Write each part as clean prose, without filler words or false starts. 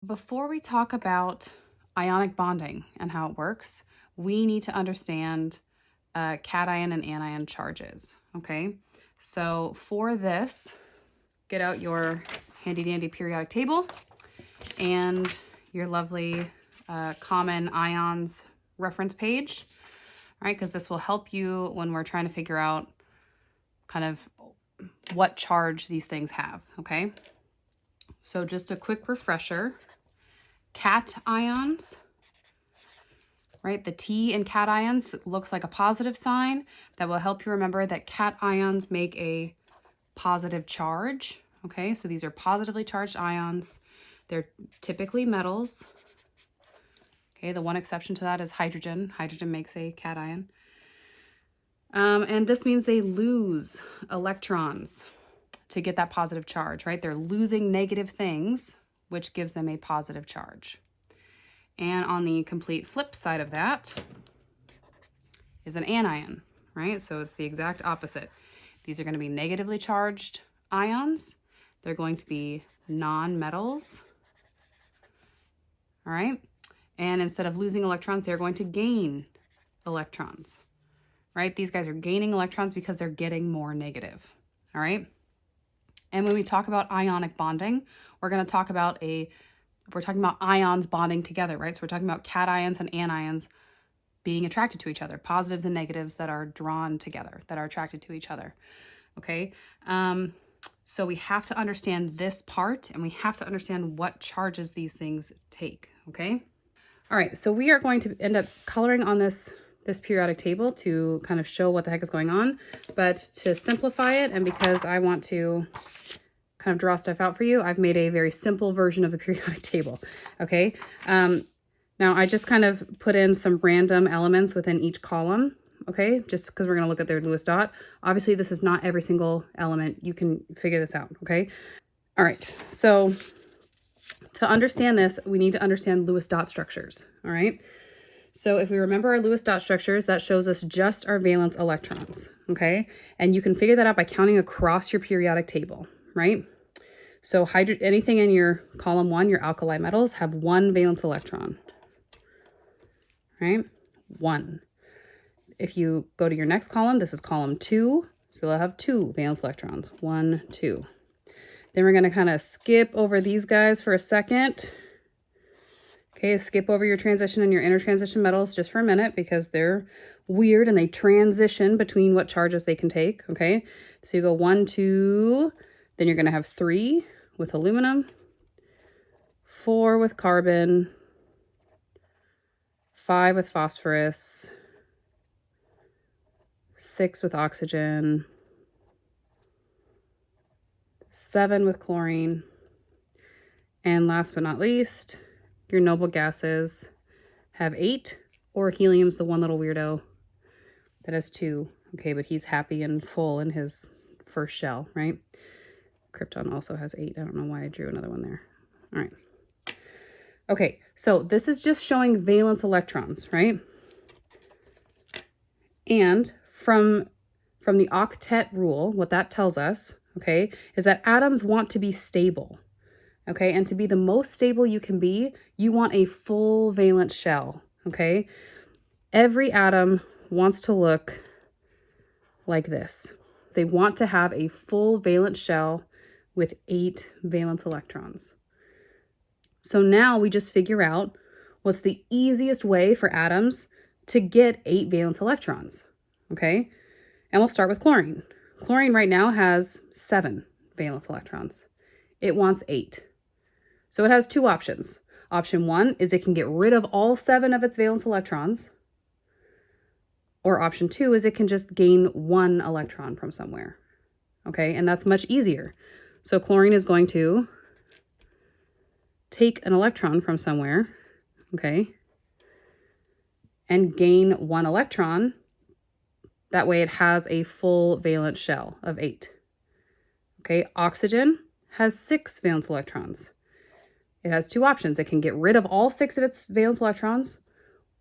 Before we talk about ionic bonding and how it works, we need to understand cation and anion charges, okay? So for this, get out your handy dandy periodic table and your lovely common ions reference page, right? Because this will help you when we're trying to figure out kind of what charge these things have, okay? So just a quick refresher, cations, right? The T in cations looks like a positive sign. That will help you remember that cations make a positive charge, okay? So these are positively charged ions. They're typically metals. Okay, the one exception to that is hydrogen. Hydrogen makes a cation. And this means they lose electrons to get that positive charge, right? They're losing negative things, which gives them a positive charge. And on the complete flip side of that is an anion, right? So it's the exact opposite. These are going to be negatively charged ions. They're going to be non-metals, all right? And instead of losing electrons, they're going to gain electrons, right? These guys are gaining electrons because they're getting more negative, all right? And when we talk about ionic bonding, we're going to talk about we're talking about ions bonding together, right? So we're talking about cations and anions being attracted to each other, positives and negatives that are drawn together, that are attracted to each other, okay? So we have to understand this part, and we have to understand what charges these things take, okay? All right, so we are going to end up coloring on this periodic table to kind of show what the heck is going on, but to simplify it, and because I want to kind of draw stuff out for you, I've made a very simple version of the periodic table, okay? Now I just kind of put in some random elements within each column, okay? Just because we're gonna look at their Lewis dot. Obviously this is not every single element. You can figure this out, okay? All right, so to understand this, we need to understand Lewis dot structures, all right? So if we remember our Lewis dot structures, that shows us just our valence electrons, okay? And you can figure that out by counting across your periodic table, right? So anything in your column 1, your alkali metals, have 1 valence electron, right? 1. If you go to your next column, this is column 2, so they'll have 2 valence electrons, 1, 2. Then we're gonna kind of skip over these guys for a second. Okay, skip over your transition and your intertransition metals just for a minute because they're weird and they transition between what charges they can take, okay? So you go 1, 2, then you're gonna have 3 with aluminum, 4 with carbon, 5 with phosphorus, 6 with oxygen, 7 with chlorine, and last but not least, your noble gases have 8, or helium's the one little weirdo that has 2. Okay, but he's happy and full in his first shell, right? Krypton also has 8. I don't know why I drew another one there. All right. Okay, so this is just showing valence electrons, right? And from the octet rule, what that tells us, okay, is that atoms want to be stable. Okay, and to be the most stable you can be, you want a full valence shell, okay? Every atom wants to look like this. They want to have a full valence shell with 8 valence electrons. So now we just figure out what's the easiest way for atoms to get 8 valence electrons, okay? And we'll start with chlorine. Chlorine right now has 7 valence electrons. It wants 8. So it has 2 options. Option 1 is it can get rid of all 7 of its valence electrons. Or option 2 is it can just gain 1 electron from somewhere. Okay, and that's much easier. So chlorine is going to take an electron from somewhere, okay, and gain 1 electron. That way it has a full valence shell of 8. Okay, oxygen has 6 valence electrons. It has 2 options. It can get rid of all 6 of its valence electrons,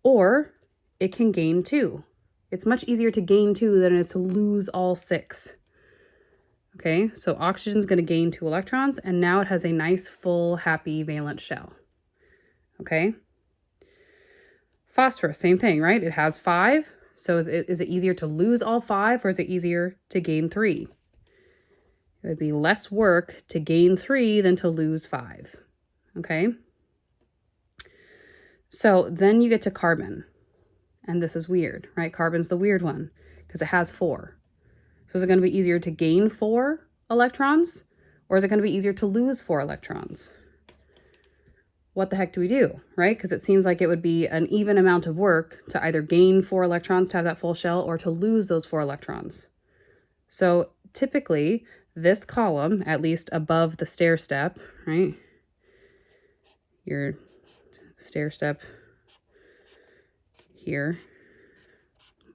or it can gain 2. It's much easier to gain 2 than it is to lose all 6. Okay, so oxygen's going to gain 2 electrons, and now it has a nice, full, happy valence shell. okay? Phosphorus, same thing, right? It has 5. So is it easier to lose all 5 or is it easier to gain 3? It would be less work to gain 3 than to lose 5, okay? So then you get to carbon. And this is weird, right? Carbon's the weird one because it has 4. So is it going to be easier to gain 4 electrons or is it going to be easier to lose 4 electrons? What the heck do we do, right? Because it seems like it would be an even amount of work to either gain 4 electrons to have that full shell or to lose those 4 electrons. So typically this column, at least above the stair step, right? Your stair step here,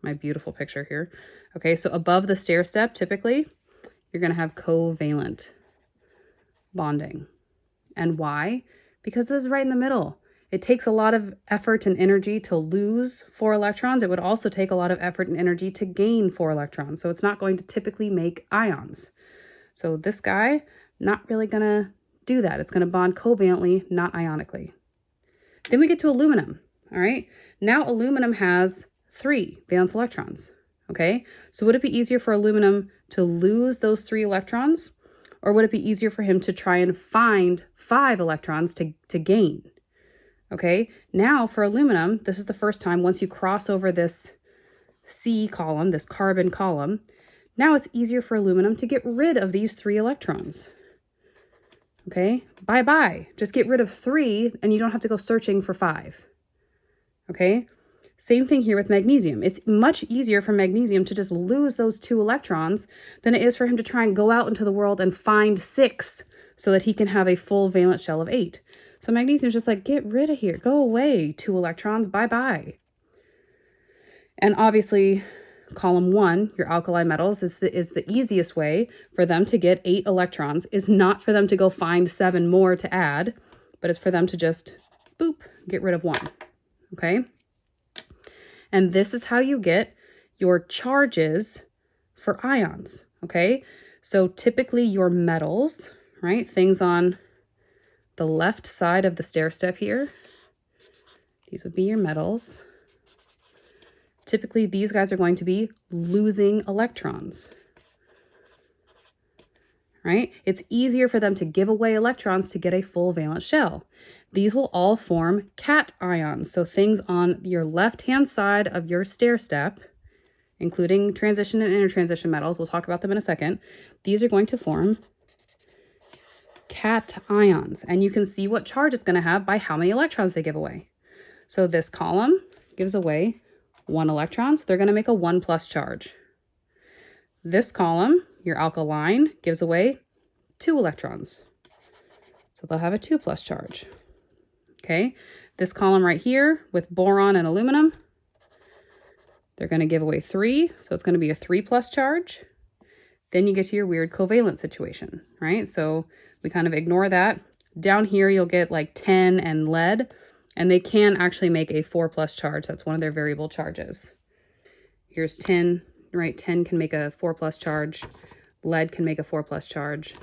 my beautiful picture here. Okay, so above the stair step, typically, you're going to have covalent bonding. And why? Because this is right in the middle. It takes a lot of effort and energy to lose 4 electrons. It would also take a lot of effort and energy to gain 4 electrons. So it's not going to typically make ions. So this guy, not really going to do that. It's going to bond covalently, not ionically. Then we get to aluminum, all right? Now aluminum has 3 valence electrons, okay? So would it be easier for aluminum to lose those 3 electrons? Or would it be easier for him to try and find 5 electrons to gain? Okay, now for aluminum, this is the first time once you cross over this C column, this carbon column, now it's easier for aluminum to get rid of these 3 electrons. Okay, bye-bye. Just get rid of 3 and you don't have to go searching for 5. Okay, same thing here with magnesium. It's much easier for magnesium to just lose those 2 electrons than it is for him to try and go out into the world and find 6 so that he can have a full valence shell of 8. So magnesium is just like, get rid of here, go away, 2 electrons, bye-bye. And obviously, column 1, your alkali metals, is the easiest way for them to get 8 electrons, is not for them to go find 7 more to add, but it's for them to just, boop, get rid of 1, okay? And this is how you get your charges for ions, okay? So typically your metals, right, things on the left side of the stair step here, these would be your metals. Typically, these guys are going to be losing electrons, right? It's easier for them to give away electrons to get a full valence shell. These will all form cations. So things on your left-hand side of your stair step, including transition and intertransition metals, we'll talk about them in a second. These are going to form cations. And you can see what charge it's going to have by how many electrons they give away. So this column gives away 1 electron, so they're going to make a 1+ charge. This column, your alkaline, gives away 2 electrons. So they'll have a 2+ charge. Okay, this column right here with boron and aluminum, they're going to give away 3, so it's going to be a 3+ charge. Then you get to your weird covalent situation, right? So we kind of ignore that. Down here, you'll get like tin and lead. And they can actually make a 4+ charge. That's one of their variable charges. Here's tin, right? Tin can make a 4+ charge. Lead can make a 4+ charge.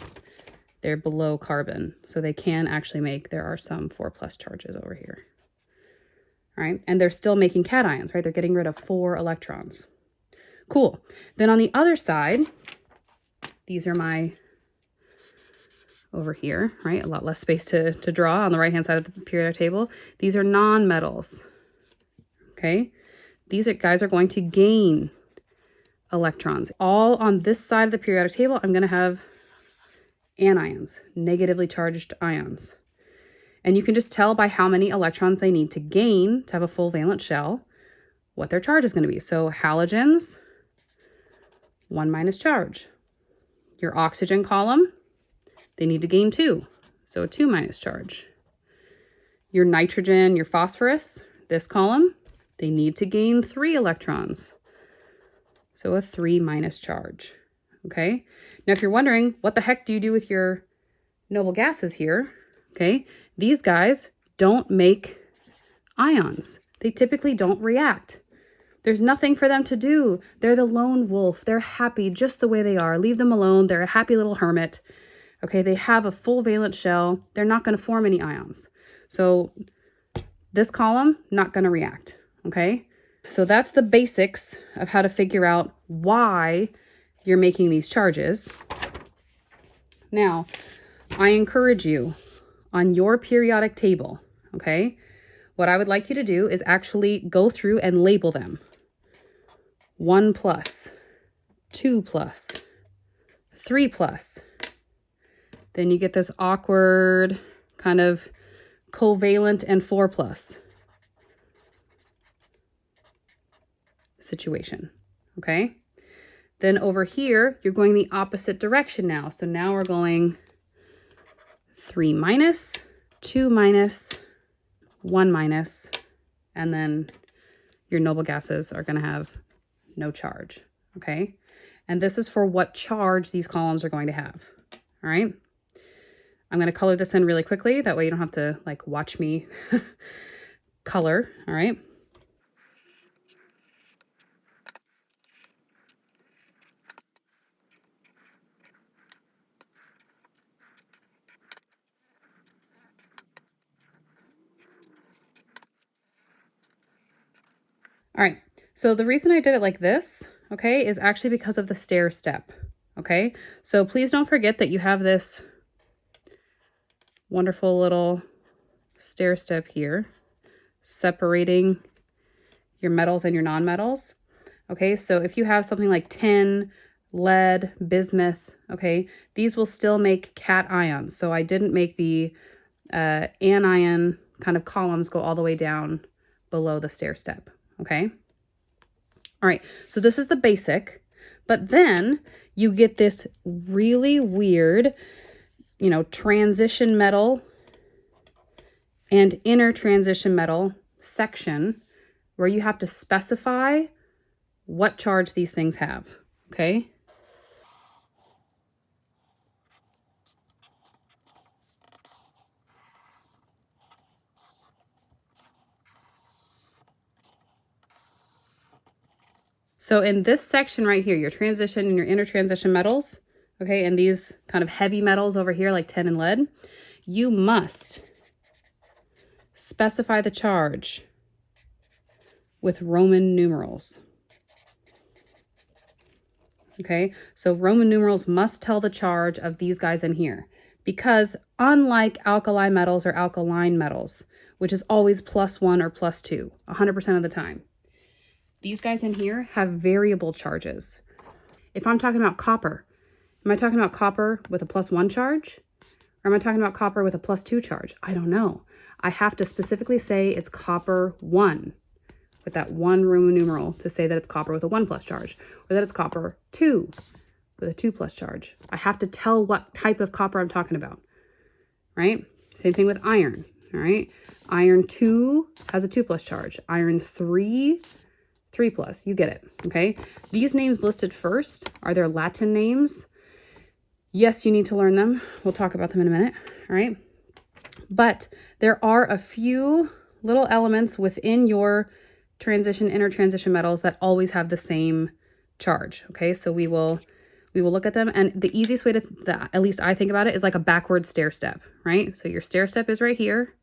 They're below carbon. So they can actually make, there are some 4+ charges over here. All right. And they're still making cations, right? They're getting rid of 4 electrons. Cool. Then on the other side, these are my, over here, right? A lot less space to draw on the right-hand side of the periodic table. These are non-metals, okay? These guys are going to gain electrons. All on this side of the periodic table, I'm going to have anions, negatively charged ions. And you can just tell by how many electrons they need to gain to have a full valence shell what their charge is going to be. So halogens, 1- charge. Your oxygen column, they need to gain 2, so a 2- charge. Your nitrogen, your phosphorus, this column, they need to gain 3 electrons, so a 3- charge, okay? Now, if you're wondering, what the heck do you do with your noble gases here, okay? These guys don't make ions. They typically don't react. There's nothing for them to do. They're the lone wolf. They're happy just the way they are. Leave them alone. They're a happy little hermit. Okay, they have a full valence shell. They're not going to form any ions. So This column, not going to react, okay? So that's the basics of how to figure out why you're making these charges. Now, I encourage you on your periodic table, okay? What I would like you to do is actually go through and label them. 1 plus, 2 plus, 3 plus. Then you get this awkward kind of covalent and 4 plus situation, okay? Then over here, you're going the opposite direction now. So now we're going 3 minus, 2 minus, 1 minus, and then your noble gases are going to have no charge, okay? And this is for what charge these columns are going to have, all right? I'm going to color this in really quickly. That way you don't have to like watch me color, all right? All right, so the reason I did it like this, okay, is actually because of the stair step, okay? So please don't forget that you have this wonderful little stair step here separating your metals and your non-metals, okay? So if you have something like tin, lead, bismuth, okay, these will still make cations. So I didn't make the anion kind of columns go all the way down below the stair step. Okay. All right. So this is the basic, but then you get this really weird, you know, transition metal and inner transition metal section where you have to specify what charge these things have. Okay. So in this section right here, your transition and your inner transition metals, okay, and these kind of heavy metals over here like tin and lead, you must specify the charge with Roman numerals. Okay, so Roman numerals must tell the charge of these guys in here, because unlike alkali metals or alkaline metals, which is always +1 or +2, 100% of the time, these guys in here have variable charges. If I'm talking about copper, am I talking about copper with a +1 charge? Or am I talking about copper with a +2 charge? I don't know. I have to specifically say it's copper 1 with that 1 Roman numeral to say that it's copper with a 1+ charge, or that it's copper 2 with a 2+ charge. I have to tell what type of copper I'm talking about, right? Same thing with iron, all right? Iron 2 has a 2+ charge. Iron 3, 3+, you get it, okay? These names listed first are their Latin names. Yes, you need to learn them. We'll talk about them in a minute, all right? But there are a few little elements within your transition, inner transition metals that always have the same charge, okay? So we will look at them, and the easiest way to, at least I think about it, is like a backward stair step, right? So your stair step is right here.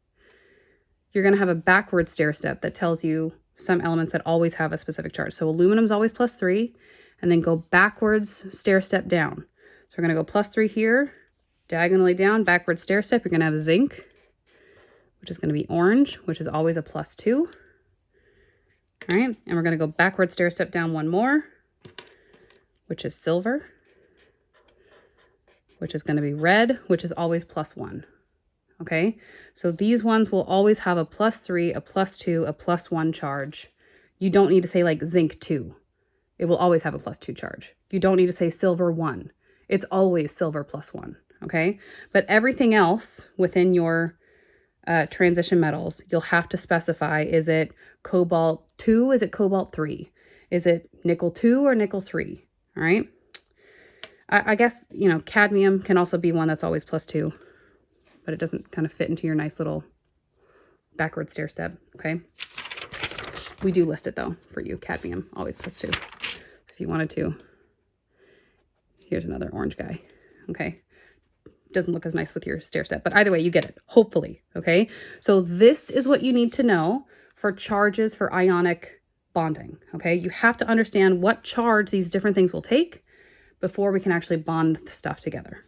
You're gonna have a backward stair step that tells you some elements that always have a specific charge. So aluminum's always +3, and then go backwards stair step down. So we're gonna go +3 here, diagonally down, backward stair step. You're gonna have zinc, which is gonna be orange, which is always a +2. All right, and we're gonna go backward stair step down one more, which is silver, which is gonna be red, which is always +1. Okay, so these ones will always have a +3, a +2, a +1 charge. You don't need to say like zinc 2. It will always have a +2 charge. You don't need to say silver 1. It's always silver +1, okay? But everything else within your transition metals, you'll have to specify, is it cobalt 2? Is it cobalt 3? Is it nickel 2 or nickel 3? All right. I guess, you know, cadmium can also be one that's always +2, but it doesn't kind of fit into your nice little backward stair step, okay? We do list it though for you, cadmium, always +2. So if you wanted to, here's another orange guy, okay? doesn't look as nice with your stair step, but either way, you get it, hopefully, okay? So this is what you need to know for charges for ionic bonding, okay? You have to understand what charge these different things will take before we can actually bond the stuff together,